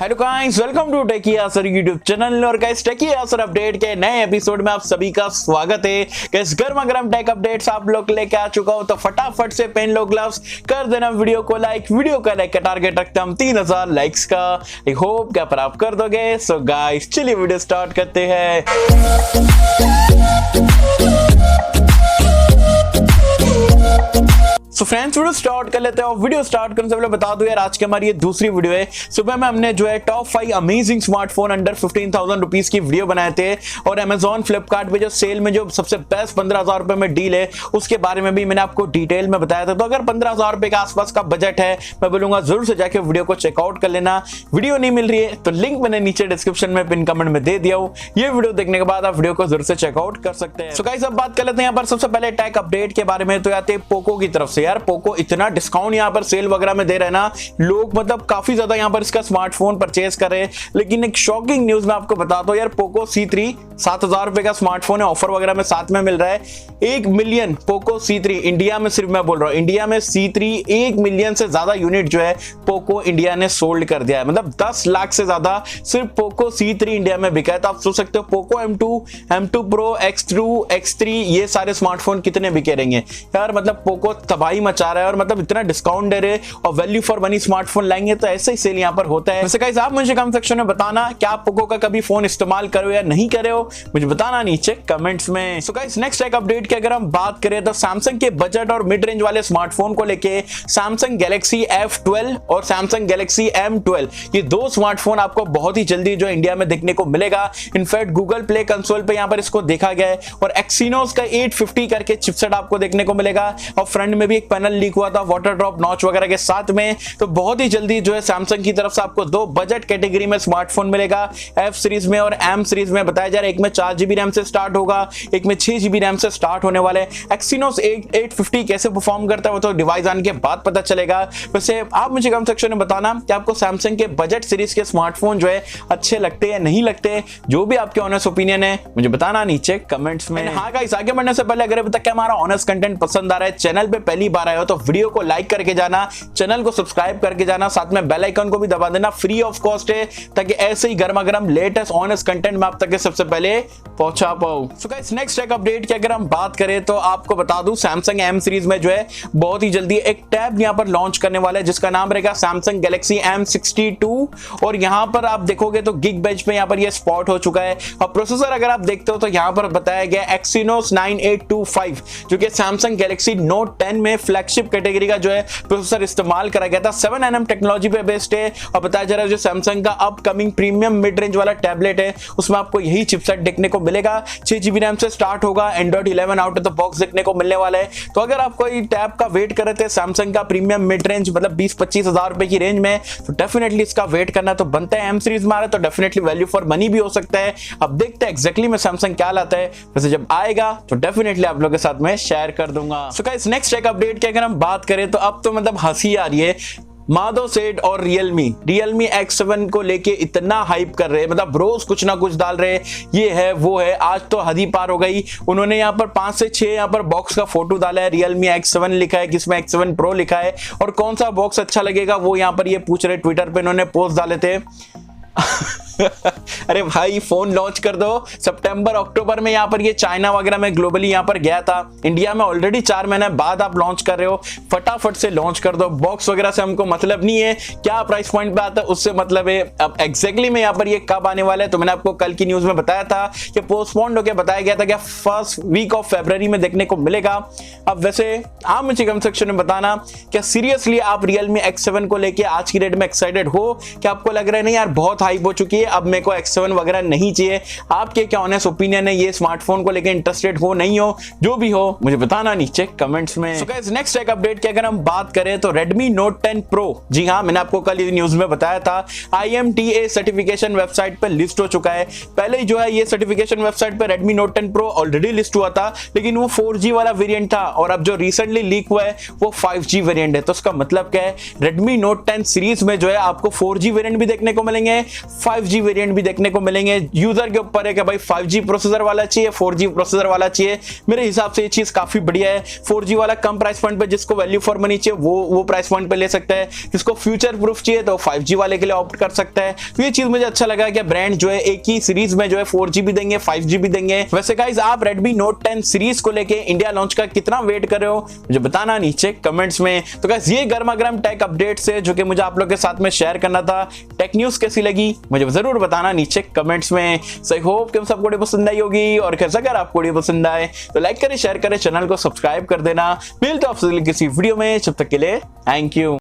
Hello guys, welcome to Techy Yasar YouTube channel. और guys, Techy Yasar update के नए episode में आप सभी का स्वागत है। गाइस, गर्मा गर्म टेक अपडेट्स आप लोग लेके आ चुका हूं, तो फटाफट से पहन लो ग्लव्स, कर देना वीडियो को लाइक। वीडियो का लाइक का टारगेट रखते हैं हम 3000 लाइक्स का। आई होप कि आप कर दोगे। सो गाइस, चलिए वीडियो स्टार्ट करते हैं। सो फ्रेंड्स, वीडियो स्टार्ट कर लेते हैं। और वीडियो स्टार्ट करने से पहले बता दूं यार, आज की हमारी ये दूसरी वीडियो है। सुबह में हमने जो है top 5 amazing smartphone under 15,000 rupees की वीडियो बनाए थे। और अमेजॉन फ्लिपकार्ट पे जो सेल में जो सबसे बेस्ट 15,000 रुपए में डील है, उसके बारे में भी मैंने आपको डिटेल में बताया था। तो अगर 15,000 रुपए के आसपास का बजट है, मैं बोलूंगा जरूर से जाके वीडियो को चेकआउट कर लेना। वीडियो नहीं मिल रही है तो लिंक मैंने नीचे डिस्क्रिप्शन में पिन कमेंट में दे दिया हूं। ये वीडियो देखने के बाद आप वीडियो को जरूर से चेकआउट कर सकते हैं। सो गाइस, अब बात कर लेते हैं यहाँ पर सबसे पहले टेक अपडेट के बारे में। तो आते हैं पोको की तरफ से। यार पोको इतना डिस्काउंट यहाँ पर सेल वगैरह में दे रहे हैं ना, लोग मतलब काफी ज्यादा यहाँ पर इसका स्मार्टफोन परचेज कर रहे हैं। लेकिन एक शॉकिंग न्यूज मैं आपको बताता हूँ यार, पोको C3 7,000 रुपए का स्मार्टफोन है, ऑफर वगैरह में साथ में मिल रहा है। 1 मिलियन पोको C3 इंडिया में, सिर्फ मैं बोल रहा हूँ इंडिया में C3 1 मिलियन से ज्यादा यूनिट जो है पोको इंडिया ने सोल्ड कर दिया है। मतलब 10 लाख से ज्यादा सिर्फ पोको C3 इंडिया में बिका है। तो आप सोच सकते हो Poco M2 Pro, X2, X3 ये सारे स्मार्टफोन कितने बिके रहेंगे यार। मतलब पोको तबाही मचा रहा है और मतलब इतना डिस्काउंट दे रहे और वैल्यू फॉर मनी स्मार्टफोन लाएंगे, तो ऐसे ही सेल यहाँ पर होता है। वैसे गाइस, आप मुझे कमेंट सेक्शन में बताना क्या आप पोको का कभी फोन इस्तेमाल करो या नहीं करे हो, मुझे बताना नीचे कमेंट्स में। सो गाइस, नेक्स्ट एक अपडेट की अगर हम बात करें तो सैमसंग के बजट और मिड रेंज वाले स्मार्टफोन को लेके सैमसंग गैलेक्सी F12 और सैमसंग गैलेक्सी M12 ये दो स्मार्टफोन आपको बहुत ही जल्दी जो इंडिया में देखने को मिलेगा। इनफैक्ट गूगल प्ले कंसोल पे यहाँ पर इसको देखा गया है। और एक्सिनोस का 850 करके चिपसेट आपको देखने को मिलेगा। और फ्रंट में भी एक पैनल लीक हुआ था वाटर ड्रॉप नॉच वगैरह के साथ में। तो बहुत ही जल्दी जो है सैमसंग की तरफ से आपको दो बजट कैटेगरी में स्मार्टफोन मिलेगा, F सीरीज में और M सीरीज में। बताया जा रहा है एक में 4GB रैम से स्टार्ट होगा, एक में 6GB रैम से स्टार्ट होने वाले। एक्सिनोस 850 कैसे परफॉर्म करता है वो तो डिवाइस आने के बाद पता चलेगा। वैसे आप मुझे कमेंट सेक्शन में बताना कि आपको सैमसंग के बजट सीरीज के स्मार्टफोन जो है अच्छे लगते हैं नहीं लगते। जो भी आपके ऑनेस्ट ओपिनियन है मुझे बताना नीचे कमेंट्स में। हाँ गाइस, आगे बढ़ने से पहले अगर अभी तक हमारा ऑनेस्ट कंटेंट पसंद आ रहा है, चैनल पे पहली बार आए हो तो वीडियो को लाइक करके जाना, चैनल को सब्सक्राइब करके जाना, साथ में बेल आइकन को भी दबा देना, फ्री ऑफ कॉस्ट है, ताकि ऐसे ही गर्मा गर्म लेटेस्ट ऑनेस्ट कंटेंट मैं आप तक सबसे पहले पहुंचा पाऊं। सो गाइस, नेक्स्ट एक अपडेट की अगर हम बात करें तो आपको बता दूं सैमसंग M सीरीज में जो है बहुत ही जल्दी एक टैब यहां पर लॉन्च करने वाला है, जिसका नाम रहेगा सैमसंग गैलेक्सी M62। और यहां पर आप देखोगे तो गिग बेंच पे यहां पर ये स्पॉट हो चुका है। और प्रोसेसर अगर आप देखते हो तो यहां पर बताया गया एक्सिनोस 9825, जो कि सैमसंग गैलेक्सी नोट 10 में फ्लैगशिप कैटेगरी का जो है प्रोसेसर इस्तेमाल करा गया था। 7nm टेक्नोलॉजी पे बेस्ड है। और बताया जा रहा है जो सैमसंग का अपकमिंग प्रीमियम मिड रेंज वाला टैबलेट है उसमें आपको यही चिपसेट देखने को मिलेगा। 6GB रैम से स्टार्ट होगा, Android 11 out of the box देखने को मिलने वाला है। तो अगर आप कोई टैब का वेट कर रहे थे सैमसंग का प्रीमियम मिड रेंज, मतलब 20-25 हजार रुपए की रेंज में, तो डेफिनेटली इसका वेट करना तो बनता है। M सीरीज में आ रहा है तो डेफिनेटली वैल्यू फॉर मनी भी हो सकता है। अब देखते हैं एग्जैक्टली में सैमसंग क्या लाता है। वैसे जब आएगा तो डेफिनेटली आप लोगों के साथ में शेयर कर दूंगा। सो गाइस, नेक्स्ट एक अपडेट की अगर हम बात करें तो अब तो मतलब हंसी आ रही है। माधव सेठ और Realme X7 को लेके इतना हाइप कर रहे हैं, मतलब रोज कुछ ना कुछ डाल रहे हैं, ये है वो है। आज तो हद ही पार हो गई। उन्होंने यहाँ पर 5 से 6 यहाँ पर बॉक्स का फोटो डाला है, Realme X7 लिखा है, किसमें X7 Pro लिखा है। और कौन सा बॉक्स अच्छा लगेगा वो यहाँ पर ये पूछ रहे। ट्विटर पे इन्होंने पोस्ट डाले थे। अरे भाई, फोन लॉन्च कर दो। सितंबर अक्टूबर में यहाँ पर ये चाइना वगैरह में ग्लोबली यहाँ पर गया था। इंडिया में ऑलरेडी 4 महीने बाद आप लॉन्च कर रहे हो, फटाफट से लॉन्च कर दो। बॉक्स वगैरह से हमको मतलब नहीं है, क्या प्राइस पॉइंट पे आता है उससे मतलब है। अब एग्जैक्टली में यहाँ पर ये कब आने वाला है तो मैंने आपको कल की न्यूज में बताया था कि पोस्टपोन्ड होकर बताया गया था कि फर्स्ट वीक ऑफ फरवरी में देखने को मिलेगा। अब वैसे आप मुझे कमेंट सेक्शन में बताना क्या सीरियसली आप Realme X7 को लेके आज की डेट में एक्साइटेड हो, क्या आपको लग रहा है नहीं यार बहुत हाइप हो चुकी है, अब मेरे को X7 वगैरह नहीं चाहिए। आपके क्या ऑनेस्ट ओपिनियन है ये स्मार्टफोन को लेकर, इंटरेस्टेड हो नहीं हो, जो भी हो मुझे बताना नीचे कमेंट्स में। सो गाइस, नेक्स्ट एक अपडेट की अगर हम बात करें तो Redmi Note 10 Pro, जी हाँ, मैंने आपको कल न्यूज में बताया था IMTA सर्टिफिकेशन वेबसाइट पर लिस्ट हो चुका है। पहले ही जो है ये सर्टिफिकेशन वेबसाइट पर Redmi Note 10 Pro already list हुआ था, लेकिन वो 4G वाला वेरिएंट था। और अब जो रिसेंटली लीक हुआ है वो 5G वेरिएंट है। तो उसका मतलब क्या है, Redmi Note 10 सीरीज में जो है आपको 4G वेरिएंट भी देखने को मिलेंगे, 5G 5G वेरिएंट भी देखने को मिलेंगे। यूजर के ऊपर है कि भाई 5G प्रोसेसर वाला चाहिए, 4G प्रोसेसर वाला चाहिए। मेरे हिसाब से ये चीज काफी बढ़िया है। 4G वाला कम प्राइस पॉइंट पे, जिसको वैल्यू फॉर मनी चाहिए वो प्राइस पॉइंट पे ले सकता है। जिसको फ्यूचर प्रूफ चाहिए तो 5G वाले के लिए ऑप्ट कर सकता है। तो ये चीज मुझे अच्छा लगा कि ब्रांड जो है एक ही सीरीज में जो है 4G भी देंगे, 5G भी देंगे। वैसे गाइस आप Redmi Note 10 सीरीज को लेके इंडिया लॉन्च का कितना वेट कर रहे हो मुझे बताना नीचे कमेंट्स में। तो गाइस ये गर्मा गर्म टेक अपडेट से जो कि मुझे आप लोग के साथ में शेयर करना था। टेक न्यूज कैसी लगी मुझे जरूर बताना नीचे कमेंट्स में। सो आई होप कि सबको वीडियो पसंद आई होगी, और कैसा अगर आपको वीडियो पसंद आए तो लाइक करें, शेयर करें, चैनल को सब्सक्राइब कर देना। मिलते हैं आपसे किसी वीडियो में, जब तक के लिए थैंक यू।